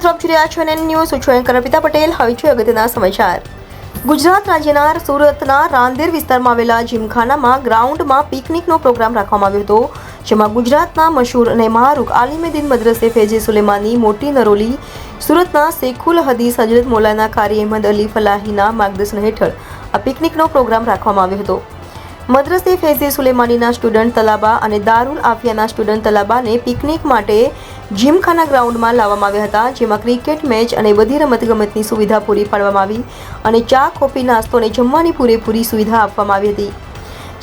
મિત્રો આપ જોઈ રહ્યા છો NN ન્યૂઝ. હું છું એન્કર અર્પિતા પટેલ. હવે છે અગત્યના સમાચાર. ગુજરાત રાજ્યના સુરતના રાંદેર વિસ્તારમાં આવેલા જીમખાનામાં ગ્રાઉન્ડમાં પિકનિકનો પ્રોગ્રામ રાખવામાં આવ્યો હતો, જેમાં ગુજરાતના મશહૂર અને મહારૂખ આલિમેદીન મદ્રસે ફૈઝે સુલેમાની મોટી નરોલી, સુરતના શેખુલ હદીસ હજરત મૌલાના કારી અહેમદ અલી ફલાહીના માર્ગદર્શન હેઠળ આ પિકનિકનો પ્રોગ્રામ રાખવામાં આવ્યો હતો. મદ્રસે ફૈઝે સુલેમાનીના સ્ટુડન્ટ તલાબા અને દારુલ આફિયાના સ્ટુડન્ટ તલાબાને પિકનિક માટે જીમખાના ગ્રાઉન્ડમાં લાવવામાં આવ્યા હતા, જેમાં ક્રિકેટ મેચ અને બધી રમતગમતની સુવિધા પૂરી પાડવામાં આવી અને ચા, કોફી, નાસ્તો અને જમવાની પૂરેપૂરી સુવિધા આપવામાં આવી હતી.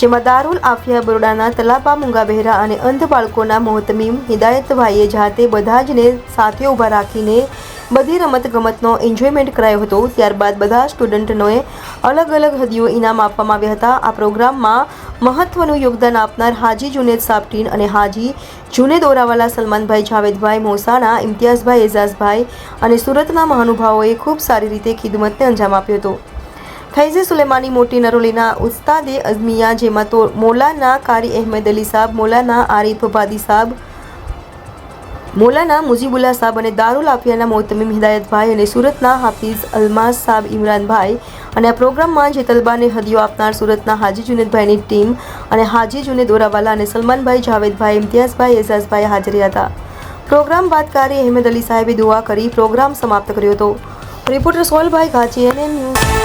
જેમાં દારુલ આફિયા બરોડાના તલાબા, મૂંગા બહેરા અને અંધ બાળકોના મોહતમીમ હિદાયતભાઈએ જાતે બધા જને સાથે ઊભા રાખીને બધી રમતગમતનો એન્જોયમેન્ટ કરાયો હતો. ત્યારબાદ બધા સ્ટુડન્ટોને અલગ અલગ હદીઓ ઇનામ આપવામાં આવ્યા હતા. આ પ્રોગ્રામમાં મહત્વનું યોગદાન આપનાર હાજી જુનેદ સાબટીન અને હાજી જુનેદ ઓરાવાલા, સલમાનભાઈ, જાવેદભાઈ મોસાણા, ઇમ્તિયાઝભાઈ, એઝાઝભાઈ અને સુરતના મહાનુભાવોએ ખૂબ સારી રીતે ખિદમતને અંજામ આપ્યો હતો. ફૈઝે સુલેમાની મોટી નરોલીના ઉસ્તાદે અઝમિયા, જેમાં તો મૌલાના કારી અહેમદ અલી સાહેબ, મૌલાના આરિફ ભાદી સાહેબ, મૌલાના મુજીબુલ્લા સાહેબ અને દારુલ આફિયાના મોહતમીમ હિદાયતભાઈ અને સુરતના હાફિઝ અલમાસ સાહેબ ઇમરાનભાઈ અને આ પ્રોગ્રામમાં જે તલબાને હદીઓ આપનાર સુરતના હાજી જુનેદભાઈની ટીમ અને હાજી જુનેદ ઓરાવાલા અને સલમાનભાઈ, જાવેદભાઈ, ઇમ્તિયાઝભાઈ, એઝાઝભાઈ હાજર હતા. પ્રોગ્રામ બાદ કારી અહેમદ અલી સાહેબે દુઆ કરી પ્રોગ્રામ સમાપ્ત કર્યો હતો. Reporter Solbhai Ghachi, NN news.